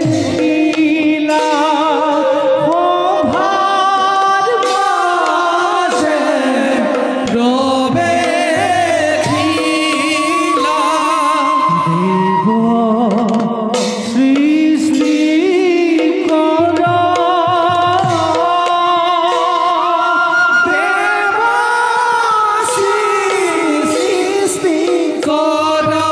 প্ৰবেশিলা শোভাৰ মাঝে প্ৰবেশিলা দেব সৃষ্টি কৰা দেব সৃষ্টি কৰা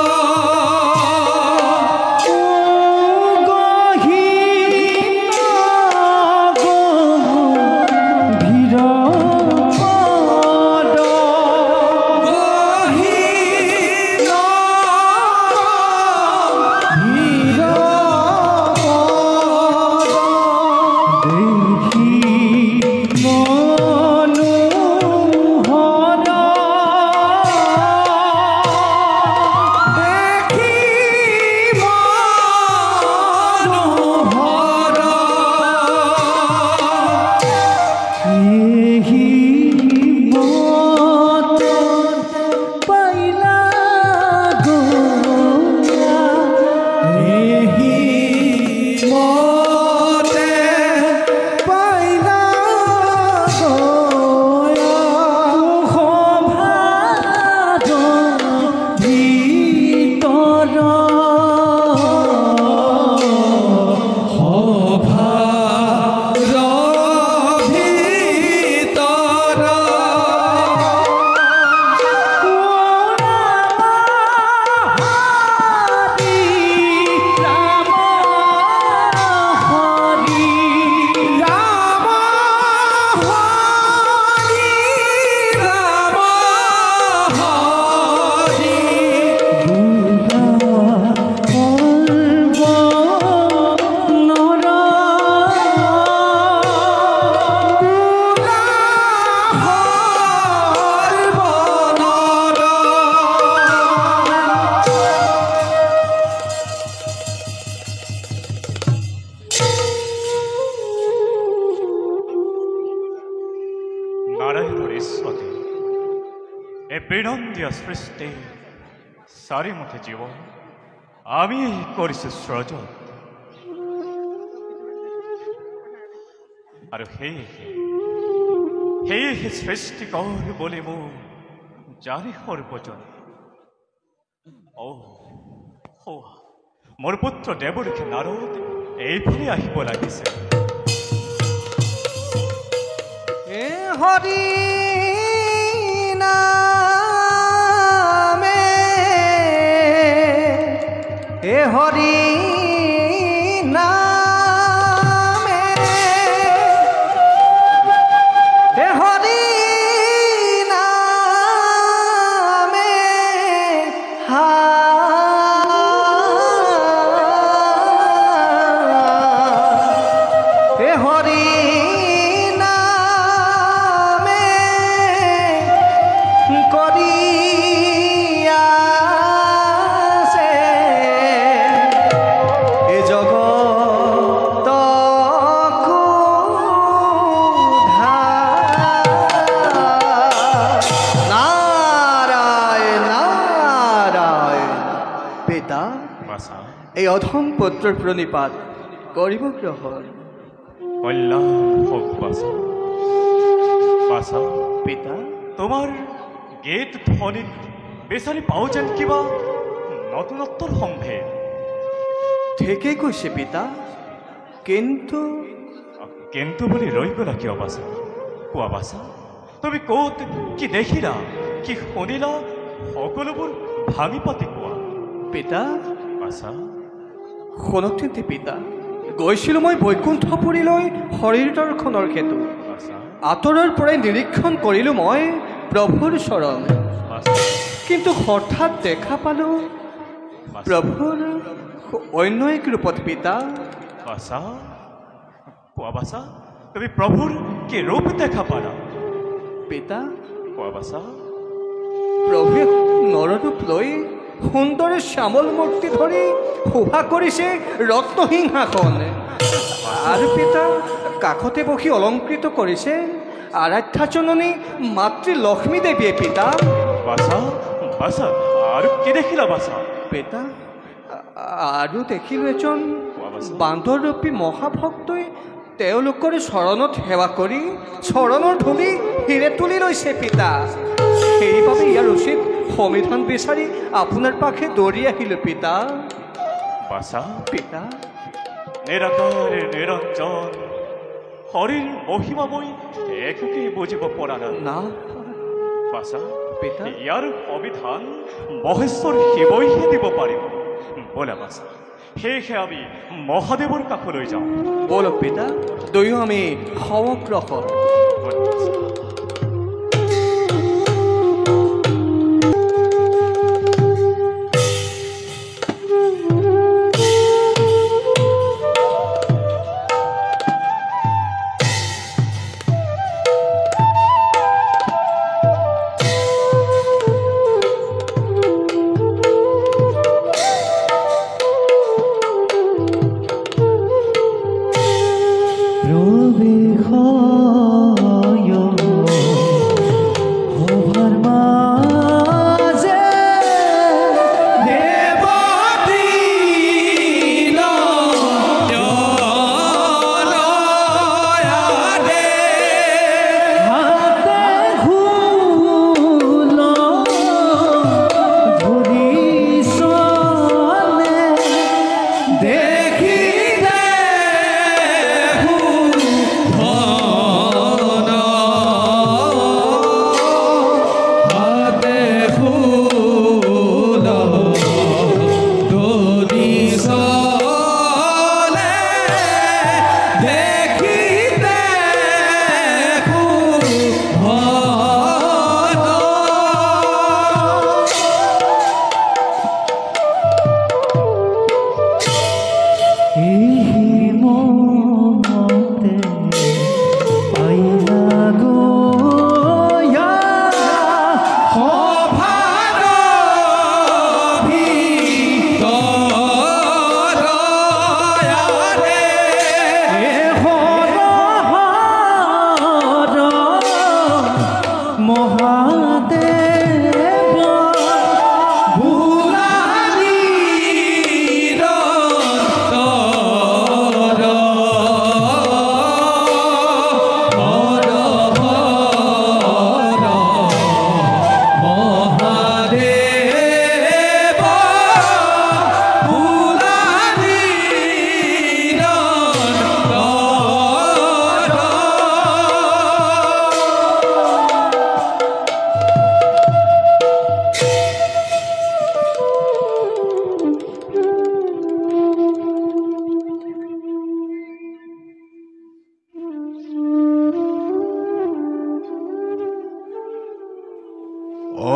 সৃষ্টি চাৰিমুখী জীৱ আমি কৰিছোঁ সৃজন আৰু সেয়েহে সৃষ্টিকৰ বুলি মোৰ জানি সৰ্বজন মোৰ পুত্ৰ দেৱঋষি নাৰদ এইফালে আহিব লাগিছে হৰি হৰি নামে হৰি নামে হৰি নামে কৰি এই অধম পুত্ৰৰ প্ৰণিপাত কৰিব গ্ৰহণ কল্যাণ হোক বাছা পিতা তোমাৰ গীত ধ্বনিত বিচাৰি পাওঁ যেন কিবা নতুনত্বৰ সম্ভেদ ঠিকেই কৈছে পিতা কিন্তু বুলি ৰৈ গ'লা কিয় বাছা কোৱা বাছা তুমি ক'ত কি দেখিলা কি শুনিলা সকলোবোৰ ভাঙি পাতি কোৱা পিতা বাছা শুনক তেন্তে পিতা গৈছিলোঁ মই বৈকুণ্ঠপুৰীলৈ শৰীৰ দৰ্শনৰ হেতু আঁতৰৰ পৰাই নিৰীক্ষণ কৰিলোঁ মই প্ৰভুৰ চৰণ কিন্তু হঠাৎ দেখা পালোঁ প্ৰভুৰ অন্য এক ৰূপত পিতা বাছা কোৱা বাছা তুমি প্ৰভুৰ কি ৰূপ দেখা পালা পিতা কোৱা বাছা প্ৰভুৱে নৰৰূপ লৈ সুন্দৰ শ্যামল মূৰ্তি ধৰি শোভা কৰিছে ৰত্নসিংহাসন আৰু পিতা কাষতে বহি অলংকৃত কৰিছে আৰাধ্যাজননী মাতৃ লক্ষ্মী দেৱীয়ে পিতা বাছা বাছা আৰু কি দেখিলা বাছা পিতা আৰু দেখিলোঁ এজন বাবাছা। বান্দৰৰূপী মহাভক্তই তেওঁলোকৰ চৰণত সেৱা কৰি চৰণৰ ধূলি হিৰে তুলি লৈছে পিতা। সেইবাবে ইয়াৰ উচিত সমিধান বিচাৰি আপোনাৰ পাশে দৌৰি আহিলোঁ পিতা। বাছা, পিতা নিৰাকাৰে নিৰঞ্জন হৰিৰ মহিমা মই একোকে বুজিব পৰা নাই। না বাছা, পিতা ইয়াৰ সমিধান মহেশ্বৰ শিৱইহে দিব পাৰিব। ব'লা বাছা, সেয়েহে আমি মহাদেৱৰ কাষলৈ যাওঁ। বলক পিতা, দুয়ো আমি সমগ্ৰসৰ। ব'লা বাছা।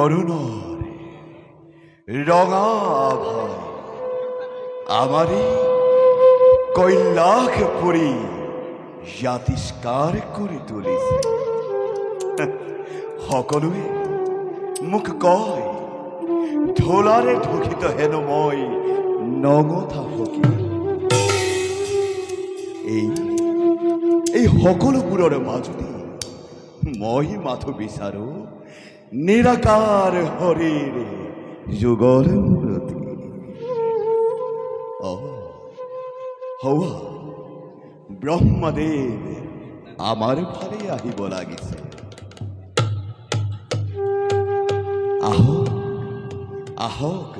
অৰুণৰ ৰঙা আভাই আমাৰে কৈলাশ পুৰি জাতিষ্কাৰ কৰি তুলিছে। সকলোৱে মোক কয় ঢোলাৰে ঢুকিত হেনো মই নঙঠা ফকী। এই সকলোবোৰৰ মাজতে মই মাথো বিচাৰো নিৰাকাৰ হৰিৰ যুগৰ মূৰতি। হৱা ব্ৰহ্মদেৱ আমাৰ ফালে আহিব লাগিছে। আহক আহক,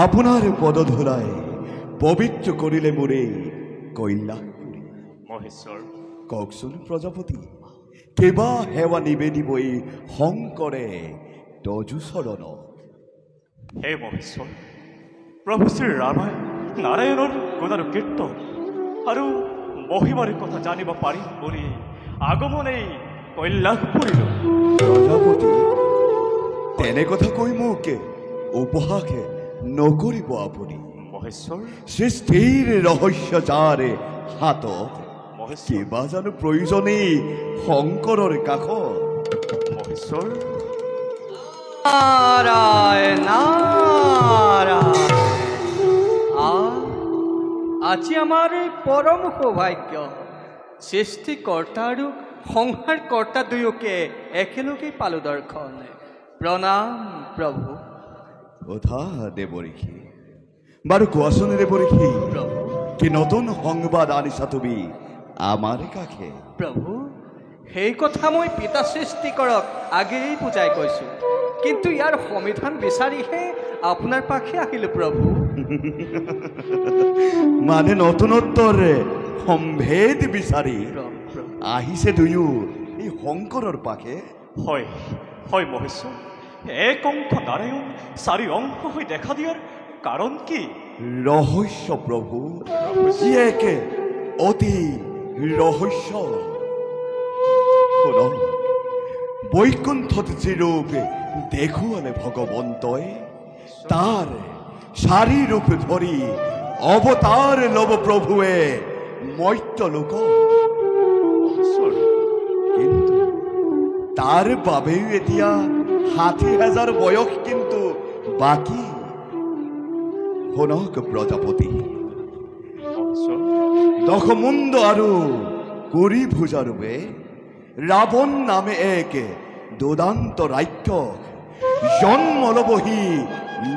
আপোনাৰ পদধূলাই পবিত্ৰ কৰিলে মোৰে কৈলাশপুৰী। মহেশ্বৰ, কওকচোন প্ৰজাপতি, কেবা সেৱা নিবেদিব এই শংকৰে তজু চৰণত? হে মহেশ্বৰ, প্ৰভু শ্ৰী ৰামায় নাৰায়ণৰ গুণাৰ কীৰ্তন আৰু মহিমাৰ কথা জানিব পাৰিম বুলি আগমন এই কৈলাশপুৰীলৈ। প্ৰজাপতি, তেনে কথা কৈ মোক উপহাস নকৰিব আপুনি। মহেশ্বৰ, সৃষ্টিৰ ৰহস্য যাৰ হাতত, মহেশ্বৰ, কিবা জানো প্ৰয়োজনেই শংকৰৰ কাষত। মহেশ্বৰ, নাৰায়ণ নাৰায়ণ। আজি আমাৰ এই পৰম সৌভাগ্য, সৃষ্টিকৰ্তা আৰু সংহাৰকৰ্তা দুয়োকে একেলগে পালো দৰ্শন। প্ৰণাম প্ৰভু। কথা দেৱঋষি, বাৰু কোৱাচোন ৰে পৰীক্ষী, প্ৰভু কি নতুন সংবাদ আনিছা তুমি আমাৰ কাষে? প্ৰভু সেই কথা মই পিতা সৃষ্টি কৰক আগেয়ে বুজাই কৈছোঁ, কিন্তু ইয়াৰ সমিধান বিচাৰিহে আপোনাৰ পাখে আহিলোঁ প্ৰভু। মানে নতুনত্বৰ সম্ভেদ বিচাৰি প্ৰভু আহিছে দুয়ো এই শংকৰৰ পাখে? হয় হয় মহেশ্বৰ, এক অংশ নাৰায়ণ চাৰি অংশ হৈ দেখা দিয়াৰ কাৰণ কি? ৰহস্য প্ৰভু, ই এক অতি ৰহস্য। শুনক, বৈকুণ্ঠত যি ৰূপ দেখুৱালে ভগৱন্তই, তাৰ চাৰি ৰূপ ধৰি অৱতাৰ লব প্ৰভুৱে মৰ্ত্য লোক। মহেশ্বৰ, কিন্তু তাৰ বাবেও এতিয়া ৬০,০০০ বয়স কিন্তু বাকী। শুনক প্ৰজাপতি, মহেশ্বৰ, দশমুণ্ড আৰু কুৰি ভুজা ৰূপে ৰাৱণ নামে এক দুদান্ত ৰাক্ষস জন্ম লবহি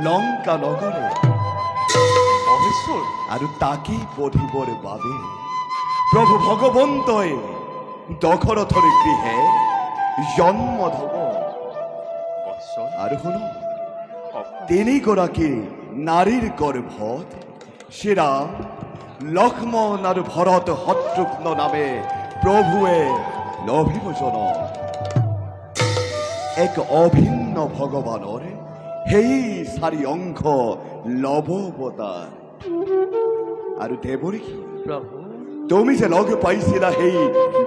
লংকা নগৰে। মহেশ্বৰ, আৰু তাকেই পঢ়িবৰ বাবে প্ৰভু ভগৱন্তই দশৰথৰ গৃহে জন্ম ধব। মহেশ্বৰ, আৰু শুন, তিনিগৰাকী নাৰীৰ গৰ্ভত শ্ৰীৰাম, লক্ষ্মণ আৰু ভৰত শত্ৰুঘ্ন নামে প্ৰভুৱে লভিব জনম। এক অভিন্ন ভগৱানৰ সেই চাৰি অংশ লব অৱতাৰ। আৰু দেৱৰীষি, প্ৰভু তুমি যে লগ পাইছিলা সেই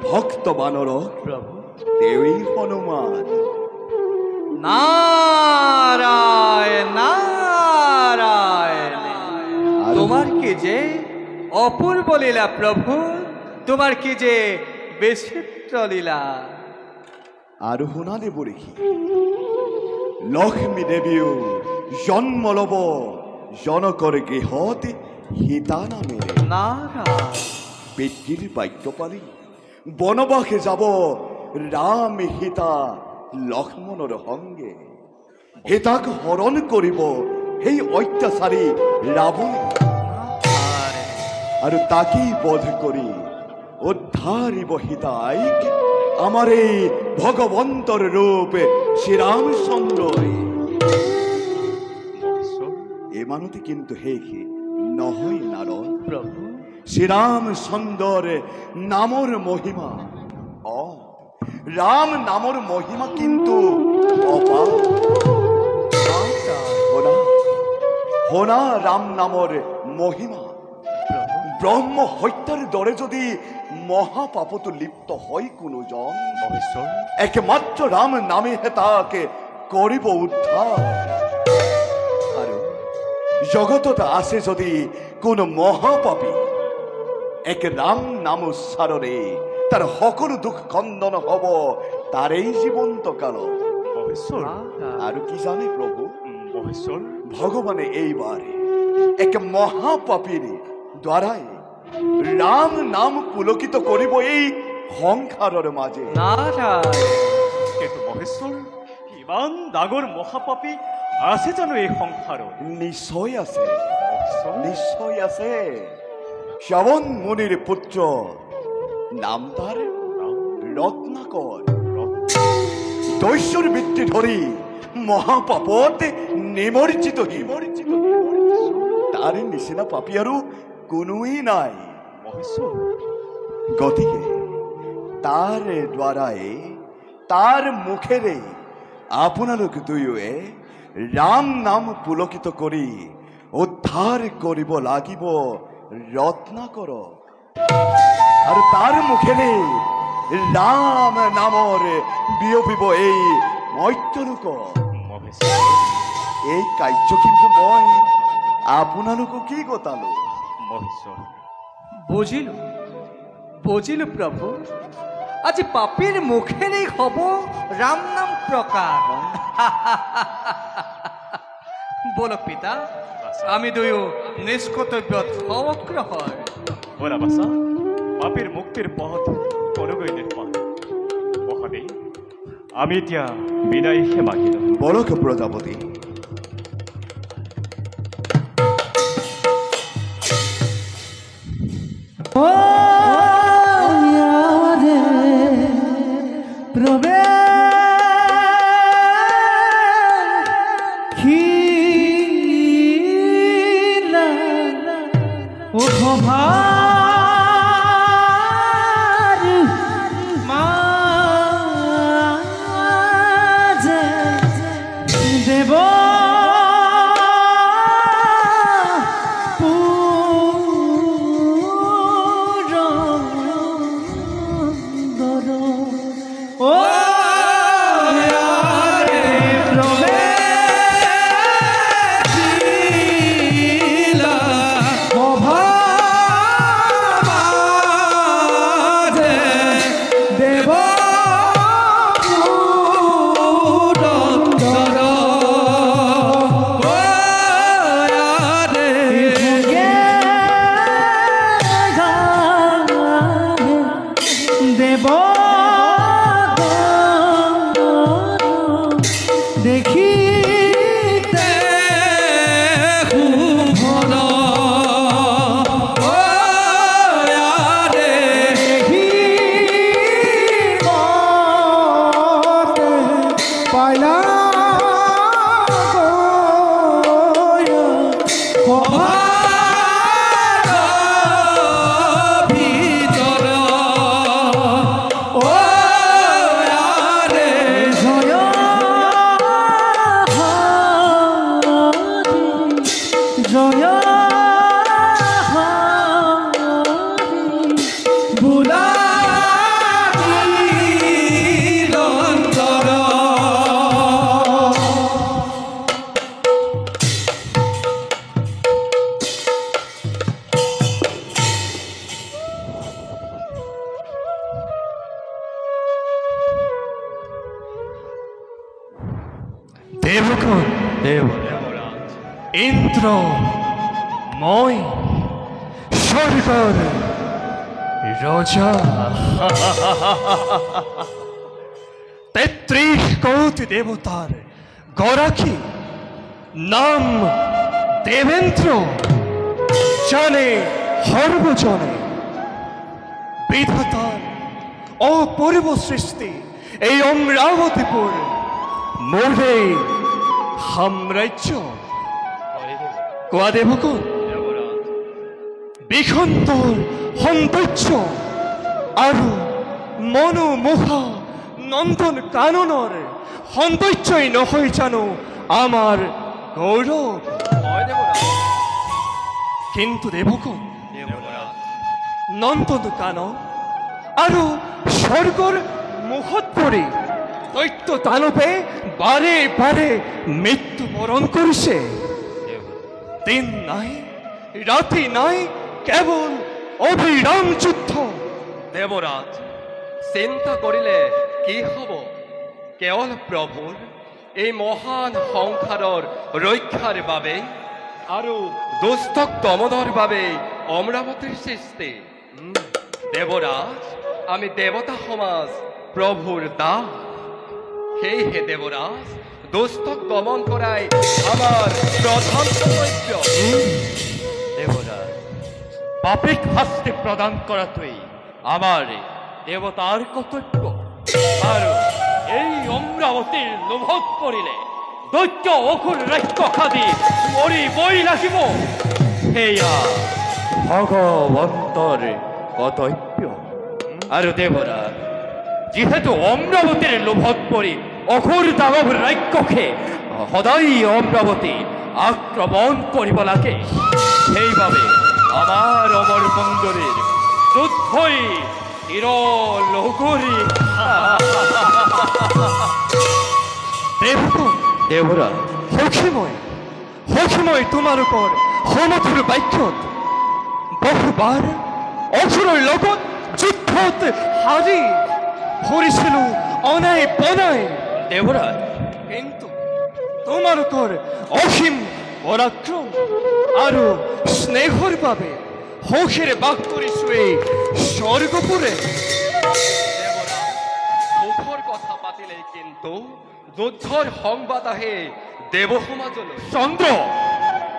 ভক্ত বানৰক, প্ৰভু দেৱী হনুমান। নাৰায়ণ নাৰায়ণ, তোমাৰ কি যে অপূৰ্ব লীলা প্ৰভু, তোমাৰ কি যে বিচিত্ৰ লীলা। আৰু শুনা দেৱৰীষি, লক্ষ্মী দেৱীও জন্ম লব জনকৰ গৃহত সীতা নামেৰে। নাৰায়ণ পিতৃৰ বাক্য পালি বনবাসে যাব ৰাম সীতা লক্ষ্মণৰ সংগে। সীতাক হৰণ কৰিব সেই অত্যাচাৰী ৰাৱণে, আৰু তাকেই বধ কৰি উদ্ধাৰিব সীতাইক আমাৰ এই ভগৱন্তৰ ৰূপ শ্ৰীৰামচন্দ্ৰই। মহেশ্বৰ, এমানতে কিন্তু শেষ নহয় নাৰদ, প্ৰভু শ্ৰীৰামচন্দ্ৰৰ নামৰ মহিমা, ৰাম নামৰ মহিমা কিন্তু অপাৰ। শুনা, শুনা ৰাম নামৰ মহিমা। ব্ৰহ্ম হত্যাৰ দৰে যদি মহাপাপতো লিপ্ত হয় কোনোজন, মহেশ্বৰ, একমাত্ৰ ৰাম নামেহে তাকে কৰিব উদ্ধাৰ। আৰু জগতত আছে যদি কোনো মহাপাপী, এক ৰাম নাম উচ্চাৰণে তাৰ সকলো দুখ খণ্ডন হব তাৰেই জীৱন্ত কালত। মহেশ্বৰ, আৰু কি জানে প্ৰভু, মহেশ্বৰ, ভগৱানে এইবাৰ এক মহাপাপীৰ দ্বাৰাই ৰাম নাম পুলকিত কৰিব এই সংসাৰৰ মাজে। নাৰায়ণ কিন্তু মহেশ্বৰ, ইমান ডাঙৰ মহাপাপী আছে জানো এই সংসাৰত? নিশ্চয় আছে, মহেশ্বৰ, নিশ্চয় আছে। শ্ৰৱণ মুনিৰ পুত্ৰ, নাম তাৰ ৰত্নাকৰ। দস্যুৰ বৃত্তি ধৰি মহাপাপত নিমজ্জিত তাৰ নিচিনা পাপী আৰু কোনোৱেই নাই। মহেশ্বৰ, গতিকে তাৰ দ্বাৰাই, তাৰ মুখেৰে আপোনালোক দুয়োৱে ৰাম নাম পুলকিত কৰি উদ্ধাৰ কৰিব লাগিব ৰত্নাকৰ। আৰু তাৰ মুখেৰে ৰাম নামৰ বিয়পিব এই মৰ্ত্যলোক। মহেশ্বৰ, এই কাৰ্য কিন্তু মই আপোনালোকক কি গতালো? মহেশ্বৰ, বুঝিল বুঝিল প্ৰভু, আজি পাপীৰ মুখেৰই হব ৰাম নাম প্ৰকাশ। বলো পিতা, আমি দুয়ো নিষ্কৰ্তব্যত অগ্ৰসৰ। বলা বাসা, পাপীৰ মুক্তিৰ পথ কলৈকৈ দেখুৱাম। মহাদেৱ, আমি এতিয়া বিদায়হে মাগিলো। বলক প্ৰজাপতি। দেবগণ ইন্দ্র মই স্বর্গর রাজা ৩৩ কোটি দেবতার গরাকি নাম দেবেন্দ্র জানে সর্বজনে বিধাতার অপূর্ব সৃষ্টি এই অমরাবতীপুর মোরে সাম্রাজ্য কোৱা দেবগণ বিখণ্ডৰ সৌন্দৰ্য আৰু মনোমোহা নন্দন কাননৰ সৌন্দৰ্যই নহয় জানো আমাৰ গৌৰৱ কিন্তু দেবগণ নন্দন কানন আৰু স্বৰ্গৰ মুখত পৰি দৈত্য দানৱে বাৰে বাৰে মৃত্যুবৰণ কৰিছে দিন নাই ৰাতি নাই কেৱল অবিৰাম যুদ্ধ দেৱৰাজ চিন্তা কৰিলে কি হ'ব কেৱল প্ৰভুৰ এই মহান সংসাৰৰ ৰক্ষাৰ বাবে আৰু দুষ্টক দমনৰ বাবে অমৰাৱতীৰ সৃষ্টি দেৱৰাজ আমি দেৱতা সমাজ প্ৰভুৰ দাস সেয়েহে দেৱৰাজ দুষ্টক দমন কৰাই আমাৰ প্ৰধান কৰ্তব্য দেৱৰাজ পাপিক শাস্তি প্ৰদান কৰাটোৱেই আমাৰ দেৱতাৰ কৰ্তব্য আৰু এই অমৰাৱতীৰ লোভত পৰিলে দৈত্য অসুৰ ৰাক্ষসাদি মৰিবই লাগিব সেয়া ভগৱন্তৰ কৰ্তব্য আৰু দেৱৰাজ যিহেতু অমৰাৱতীৰ লোভত পৰি অসুৰ দানৱ ৰাক্ষসে সদায় অমৰাৱতী আক্ৰমণ কৰিব লাগে সেইবাবে আমাৰ অমৰ সুন্দৰীৰ যুদ্ধই চিৰলগুৰি দেৱৰাজ সখীময় তোমালোকৰ সমধুৰ বাক্যত বহুবাৰ অসুৰৰ লগত যুদ্ধত হাৰি ভৰিছিলো অনাই বনাই দেৱৰাজ কিন্তু তোমালোকৰ অসীম পৰাক্ৰম আৰু স্নেহৰ বাবে সুখেৰে বাস কৰিছো এই স্বৰ্গপুৰে সুখৰ কথা পাতিলে কিন্তু যুদ্ধৰ সংবাদ আহে দেৱ সমাজলৈ চন্দ্ৰ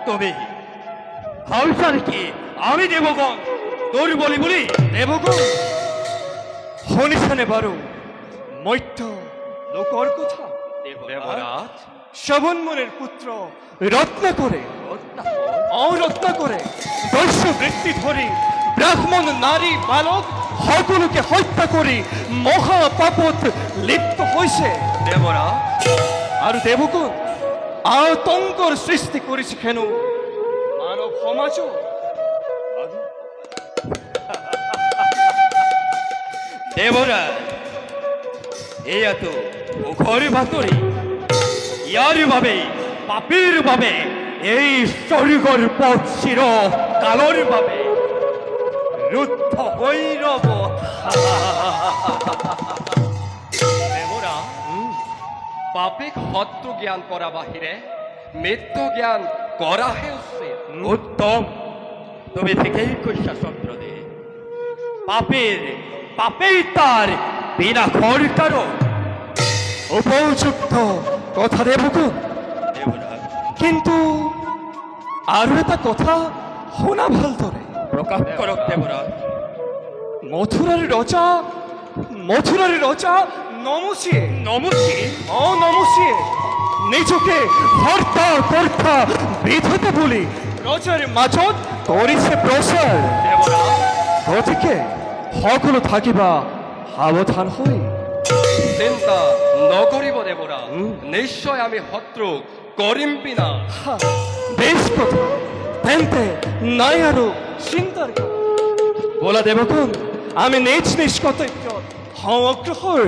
তুমি ভাবিছা নেকি আমি দেৱগণ তোৰ বলি বলি দেবগণ শুনিছেনে বাৰু মধ্য লোকৰ কথা দেবৰাজ শ্ৰবণ মুনিৰ পুত্ৰ ৰত্নাকৰে ৰত্নাকৰে দস্যু বৃত্তি ধৰি ব্ৰাহ্মণ নাৰী বালক সকলোকে হত্যা কৰি মহা পাপত লিপ্ত হৈছে দেবৰাজ আৰু দেৱগুণ আতংকৰ সৃষ্টি কৰিছে হেনো মানৱ সমাজত দেবরাজ এয়া তো ঘর বাতরি ইয়ার বাবে পাপীর বাবে এই স্বর্গর পথ চির কালর বাবে রুদ্ধ হই রব দেবরাজ পাপিক সত্য জ্ঞান কৰা বাহিৰে মৃত্যু জ্ঞান কৰাহে উচিত উত্তম তুমি থেকেই কৈছা চন্দ্ৰদে পাপেৰ পাপেই তাৰ বিনা খৰকাৰ উপযুক্ত কথা দেৱগুণ দেবৰাজ কিন্তু আৰু এটা কথা শুনা ভালদৰে প্ৰকাশ কৰক দেবৰাজ মথুৰাৰ ৰজা নমচিয়ে নমস্তে নমচিয়ে নিজকে হৰ্তা কৰ্তা বিধাতা বুলি ৰজাৰ মাজত কৰিছে প্ৰচাৰ দেবৰাজ গতিকে সকলো থাকিবা সাৱধান হৈ চিন্তা নকৰিব দেবৰাজ নিশ্চয় আমি শত্ৰু কৰিম পিনা বেশ কথা তেন্তে নাই আৰু চিন্তাৰ কথা বলা দেৱগুণ আমি নিজ নিজ কৰ্তব্যত অগ্ৰসৰ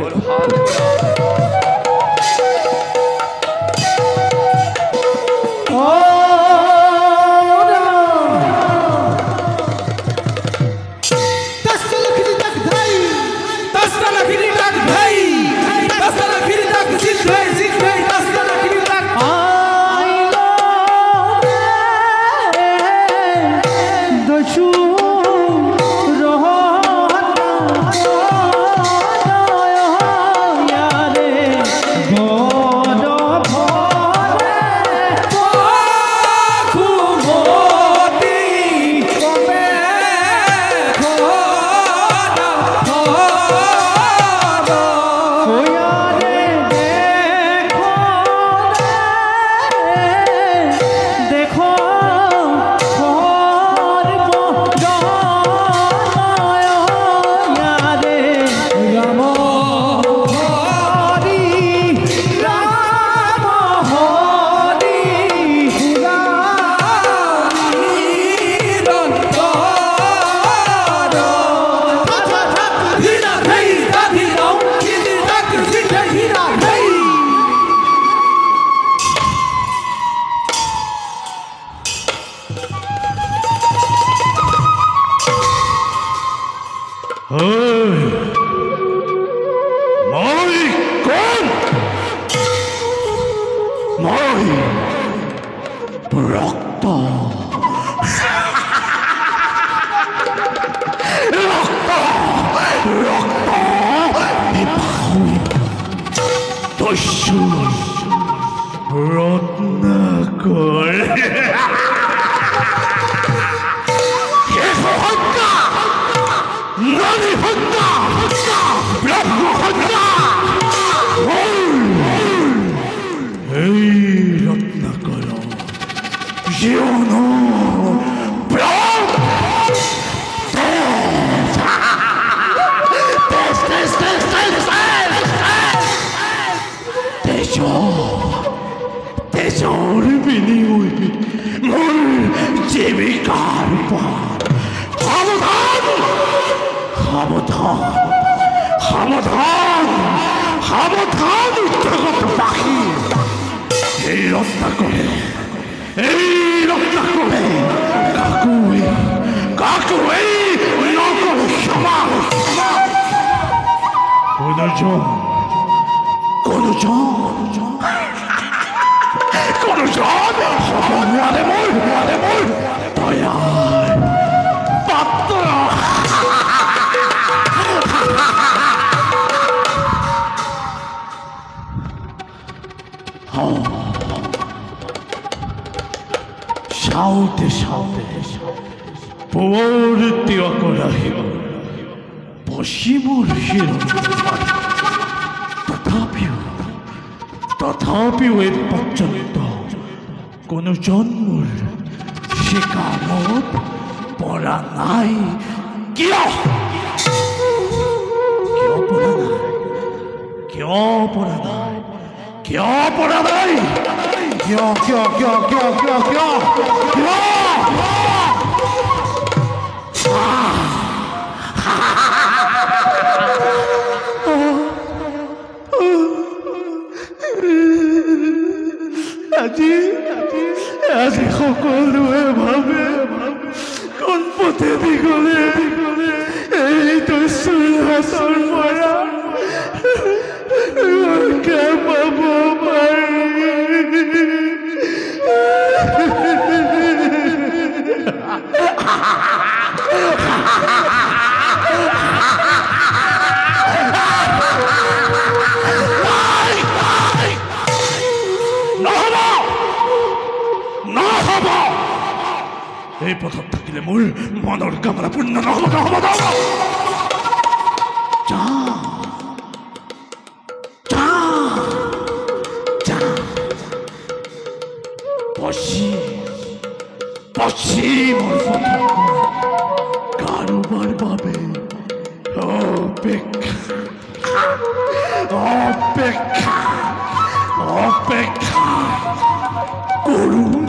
তেজৰ বিনিময় মোৰ জীৱিকাৰ পথ সাৱধান সাৱধান সাৱধান সাৱধান উদ্যোগত পাখি এই ৰত্নাকৰে কাকুৱে নকৰে ক্ষমা কোনোজন হ'ব নোৱাৰে মোৰ দয়াৰ পাত্ৰ চাওঁতে পুৱা মোৰ ত্যাগ আহিব পশ্চিমৰ শিৰত তথাপিও এই পৰ্যন্ত কোনো জন্মৰ শিকাৰত পৰা নাই। কিয় পৰা নাই? কিয় পৰা নাই? কিয় পৰা নাই? কিয় কিয় কিয় কিয় কিয় কিয় কিয় আজি সকলোৱে ভাবে কোন পথেদি গ'লে এই দস্যুৰ হাতৰ পৰা ৰক্ষা পাব এই পথত থাকিলে মোৰ মনৰ কামনা পূৰ্ণ নহ'ব। পশ্চিমৰ পথত কাৰোবাৰ বাবে অপেক্ষা কৰোঁ।